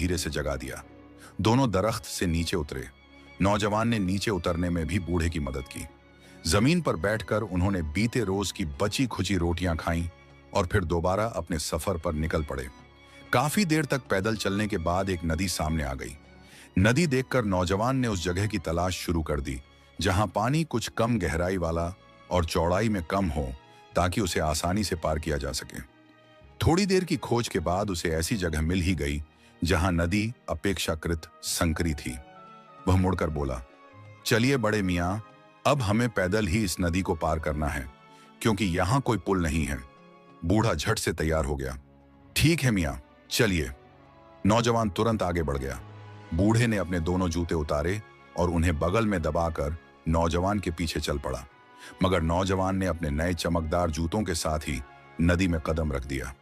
धीरे से जगा दिया। दोनों दरख्त से नीचे उतरे। नौजवान ने नीचे उतरने में भी बूढ़े की मदद की। जमीन पर बैठकर उन्होंने बीते रोज की बची खुची रोटियां खाईं और फिर दोबारा अपने सफर पर निकल पड़े। काफी देर तक पैदल चलने के बाद एक नदी सामने आ गई। नदी देखकर नौजवान ने उस जगह की तलाश शुरू कर दी जहां पानी कुछ कम गहराई वाला और चौड़ाई में कम हो, ताकि उसे आसानी से पार किया जा सके। थोड़ी देर की खोज के बाद उसे ऐसी जगह मिल ही गई जहां नदी अपेक्षाकृत संकरी थी। वह मुड़कर बोला, चलिए बड़े मियाँ, अब हमें पैदल ही इस नदी को पार करना है, क्योंकि यहां कोई पुल नहीं है। बूढ़ा झट से तैयार हो गया। ठीक है मियाँ, चलिए। नौजवान तुरंत आगे बढ़ गया। बूढ़े ने अपने दोनों जूते उतारे और उन्हें बगल में दबाकर नौजवान के पीछे चल पड़ा। मगर नौजवान ने अपने नए चमकदार जूतों के साथ ही नदी में कदम रख दिया।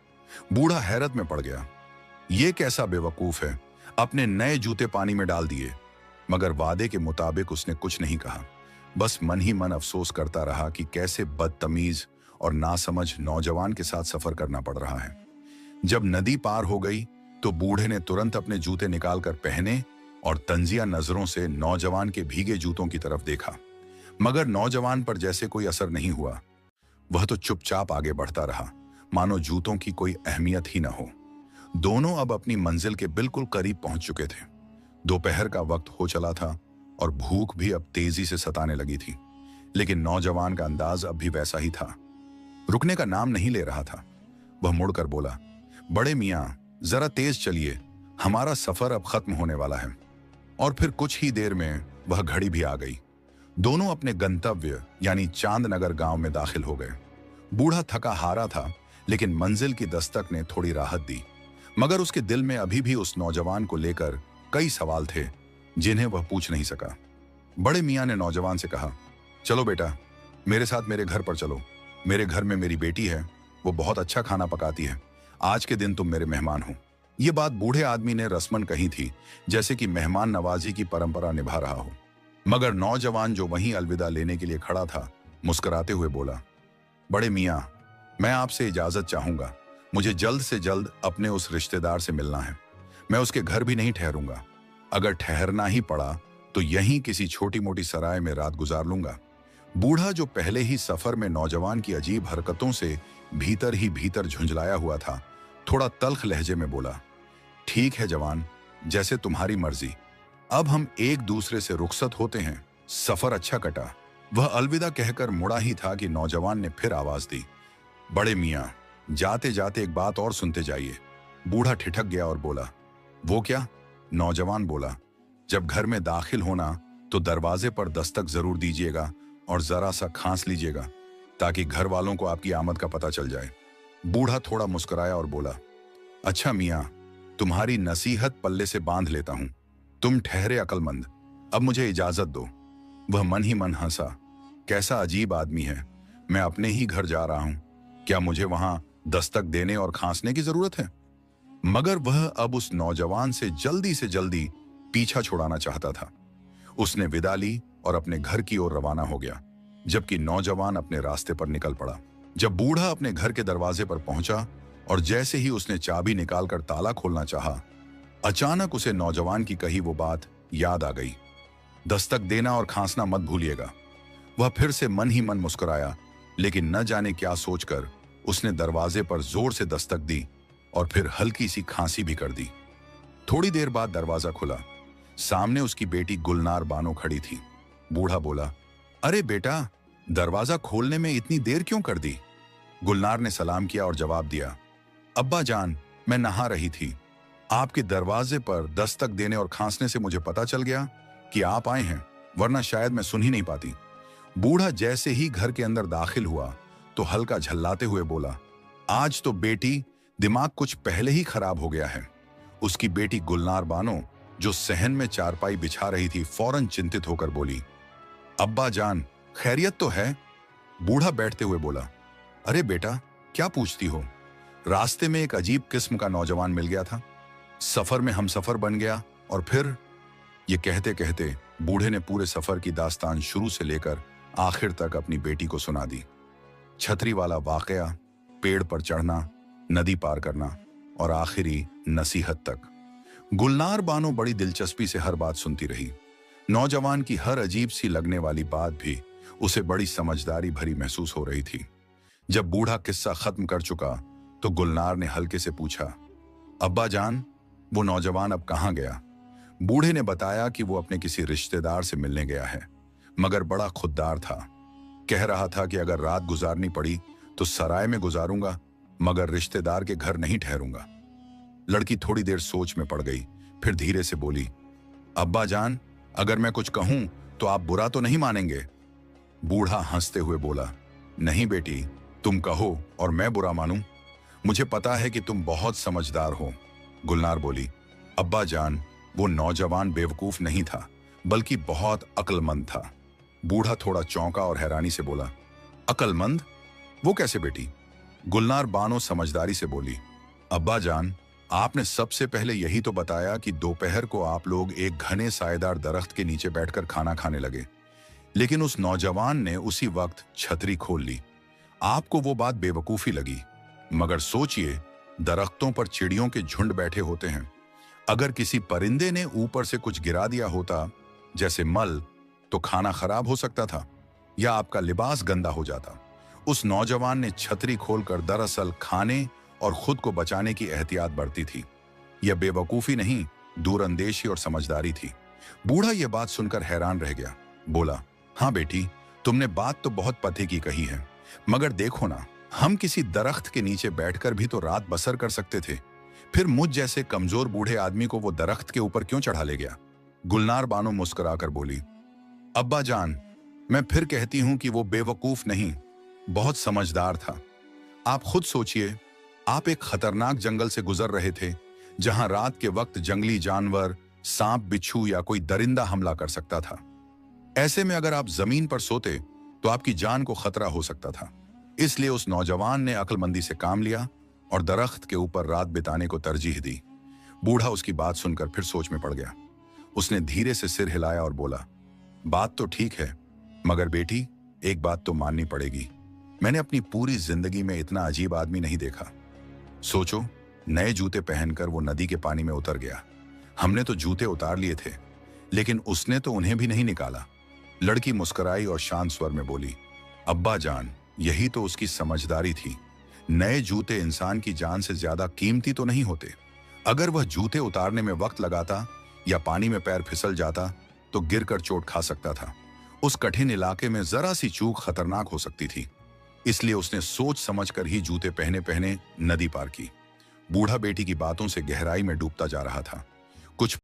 बूढ़ा हैरत में पड़ गया। ये कैसा बेवकूफ है, अपने नए जूते पानी में डाल दिए। मगर वादे के मुताबिक उसने कुछ नहीं कहा, बस मन ही मन अफसोस करता रहा कि कैसे बदतमीज और नासमझ नौजवान के साथ सफर करना पड़ रहा है। जब नदी पार हो गई तो बूढ़े ने तुरंत अपने जूते निकालकर पहने और तंजिया नजरों से नौजवान के भीगे जूतों की तरफ देखा। मगर नौजवान पर जैसे कोई असर नहीं हुआ। वह तो चुपचाप आगे बढ़ता रहा, मानो जूतों की कोई अहमियत ही न हो। दोनों अब अपनी मंजिल के बिल्कुल करीब पहुंच चुके थे। दोपहर का वक्त हो चला था और भूख भी अब तेजी से सताने लगी थी। लेकिन नौजवान का अंदाज अब भी वैसा ही था, रुकने का नाम नहीं ले रहा था। वह मुड़कर बोला, बड़े मियाँ, जरा तेज चलिए, हमारा सफर अब खत्म होने वाला है। और फिर कुछ ही देर में वह घड़ी भी आ गई। दोनों अपने गंतव्य यानी चांदनगर गांव में दाखिल हो गए। बूढ़ा थका हारा था, लेकिन मंजिल की दस्तक ने थोड़ी राहत दी। मगर उसके दिल में अभी भी उस नौजवान को लेकर कई सवाल थे जिन्हें वह पूछ नहीं सका। बड़े मियाँ ने नौजवान से कहा, चलो बेटा, मेरे साथ मेरे घर पर चलो। मेरे घर में मेरी बेटी है, वो बहुत अच्छा खाना पकाती है। आज के दिन तुम मेरे मेहमान हो। ये बात बूढ़े आदमी ने रस्मन कही थी, जैसे कि मेहमान नवाजी की परंपरा निभा रहा हो। मगर नौजवान जो वहीं अलविदा लेने के लिए खड़ा था, मुस्कुराते हुए बोला, बड़े मियाँ, मैं आपसे इजाजत चाहूंगा। मुझे जल्द से जल्द अपने उस रिश्तेदार से मिलना है। मैं उसके घर भी नहीं ठहरूंगा। अगर ठहरना ही पड़ा तो यहीं किसी छोटी मोटी सराय में रात गुजार लूंगा। बूढ़ा, जो पहले ही सफर में नौजवान की अजीब हरकतों से भीतर ही भीतर झुंझलाया हुआ था, थोड़ा तल्ख लहजे में बोला, ठीक है जवान, जैसे तुम्हारी मर्जी। अब हम एक दूसरे से रुखसत होते हैं। सफर अच्छा कटा। वह अलविदा कहकर मुड़ा ही था कि नौजवान ने फिर आवाज दी, बड़े मियाँ, जाते जाते एक बात और सुनते जाइए। बूढ़ा ठिठक गया और बोला, वो क्या? नौजवान बोला, जब घर में दाखिल होना तो दरवाजे पर दस्तक जरूर दीजिएगा और जरा सा खांस लीजिएगा, ताकि घर वालों को आपकी आमद का पता चल जाए। बूढ़ा थोड़ा मुस्कुराया और बोला, अच्छा मियाँ, तुम्हारी नसीहत पल्ले से बांध लेता हूं। तुम ठहरे अक्लमंद, अब मुझे इजाजत दो। वह मन ही मन हंसा। कैसा अजीब आदमी है, मैं अपने ही घर जा रहा हूं, क्या मुझे वहां दस्तक देने और खांसने की जरूरत है? मगर वह अब उस नौजवान से जल्दी पीछा छुड़ाना चाहता था। उसने विदा ली और अपने घर की ओर रवाना हो गया, जबकि नौजवान अपने रास्ते पर निकल पड़ा। जब बूढ़ा अपने घर के दरवाजे पर पहुंचा और जैसे ही उसने चाबी निकालकर ताला खोलना चाहा, अचानक उसे नौजवान की कही वो बात याद आ गई, दस्तक देना और खांसना मत भूलिएगा। वह फिर से मन ही मन मुस्कुराया, लेकिन न जाने क्या सोचकर उसने दरवाजे पर जोर से दस्तक दी और फिर हल्की सी खांसी भी कर दी। थोड़ी देर बाद दरवाजा खुला। सामने उसकी बेटी गुलनार बानो खड़ी थी। बूढ़ा बोला, अरे बेटा, दरवाजा खोलने में इतनी देर क्यों कर दी? गुलनार ने सलाम किया और जवाब दिया, अब्बा जान, मैं नहा रही थी। आपके दरवाजे पर दस्तक देने और खांसने से मुझे पता चल गया कि आप आए हैं, वरना शायद मैं सुन ही नहीं पाती। बूढ़ा जैसे ही घर के अंदर दाखिल हुआ तो हल्का झल्लाते हुए बोला, आज तो बेटी दिमाग कुछ पहले ही खराब हो गया है। उसकी बेटी गुलनार बानो, जो सहन में चारपाई बिछा रही थी, फौरन चिंतित होकर बोली, अब्बा जान, खैरियत तो है? बूढ़ा बैठते हुए बोला, अरे बेटा, क्या पूछती हो? रास्ते में एक अजीब किस्म का नौजवान मिल गया था, सफर में हम सफर बन गया, और फिर? ये कहते कहते बूढ़े ने पूरे सफर की दास्तान शुरू से लेकर आखिर तक अपनी बेटी को सुना दी। छतरी वाला वाकया, पेड़ पर चढ़ना, नदी पार करना और आखिरी नसीहत तक। गुलनार बानो बड़ी दिलचस्पी से हर बात सुनती रही। नौजवान की हर अजीब सी लगने वाली बात भी उसे बड़ी समझदारी भरी महसूस हो रही थी। जब बूढ़ा किस्सा खत्म कर चुका तो गुलनार ने हल्के से पूछा, अब्बा जान, वो नौजवान अब कहाँ गया? बूढ़े ने बताया कि वो अपने किसी रिश्तेदार से मिलने गया है, मगर बड़ा खुददार था। कह रहा था कि अगर रात गुजारनी पड़ी तो सराय में गुजारूंगा, मगर रिश्तेदार के घर नहीं ठहरूंगा। लड़की थोड़ी देर सोच में पड़ गई, फिर धीरे से बोली, अब्बा जान, अगर मैं कुछ कहूं तो आप बुरा तो नहीं मानेंगे? बूढ़ा हंसते हुए बोला, नहीं बेटी, तुम कहो और मैं बुरा मानूं? मुझे पता है कि तुम बहुत समझदार हो। गुलनार बोली, अब्बा जान, वो नौजवान बेवकूफ नहीं था, बल्कि बहुत अक्लमंद था। बूढ़ा थोड़ा चौंका और हैरानी से बोला, अक्लमंद? वो कैसे बेटी? गुलनार बानो समझदारी से बोली, अब्बा जान, आपने सबसे पहले यही तो बताया कि दोपहर को आप लोग एक घने सायेदार दरख्त के नीचे बैठकर खाना खाने लगे, लेकिन उस नौजवान ने उसी वक्त छतरी खोल ली। आपको वो बात बेवकूफी लगी, मगर सोचिए, दरख्तों पर चिड़ियों के झुंड बैठे होते हैं। अगर किसी परिंदे ने ऊपर से कुछ गिरा दिया होता, जैसे मल, तो खाना खराब हो सकता था या आपका लिबास गंदा हो जाता। उस नौजवान ने छतरी खोलकर दरअसल खाने और खुद को बचाने की एहतियात बरती थी। यह बेवकूफी नहीं, दूरंदेशी और समझदारी थी। बूढ़ा यह बात सुनकर हैरान रह गया। बोला, हाँ बेटी, तुमने बात तो बहुत पते की कही है, मगर देखो ना, हम किसी दरख्त के नीचे बैठकर भी तो रात बसर कर सकते थे। फिर मुझ जैसे कमजोर बूढ़े आदमी को वो दरख्त के ऊपर क्यों चढ़ा ले गया? गुलनार बानो मुस्कुराकर बोली, अब्बा जान, मैं फिर कहती हूं कि वो बेवकूफ नहीं, बहुत समझदार था। आप खुद सोचिए, आप एक खतरनाक जंगल से गुजर रहे थे, जहां रात के वक्त जंगली जानवर, सांप, बिच्छू या कोई दरिंदा हमला कर सकता था। ऐसे में अगर आप जमीन पर सोते तो आपकी जान को खतरा हो सकता था। इसलिए उस नौजवान ने अक्लमंदी से काम लिया और दरख्त के ऊपर रात बिताने को तरजीह दी। बूढ़ा उसकी बात सुनकर फिर सोच में पड़ गया। उसने धीरे से सिर हिलाया और बोला, बात तो ठीक है, मगर बेटी, एक बात तो माननी पड़ेगी। मैंने अपनी पूरी जिंदगी में इतना अजीब आदमी नहीं देखा। सोचो, नए जूते पहनकर वो नदी के पानी में उतर गया। हमने तो जूते उतार लिए थे, लेकिन उसने तो उन्हें भी नहीं निकाला। लड़की मुस्कुराई और शांत स्वर में बोली, अब्बा जान, यही तो उसकी समझदारी थी। नए जूते इंसान की जान से ज्यादा कीमती तो नहीं होते। अगर वह जूते उतारने में वक्त लगाता या पानी में पैर फिसल जाता तो गिरकर चोट खा सकता था। उस कठिन इलाके में जरा सी चूक खतरनाक हो सकती थी। इसलिए उसने सोच समझकर ही जूते पहने पहने नदी पार की। बूढ़ा बेटी की बातों से गहराई में डूबता जा रहा था। कुछ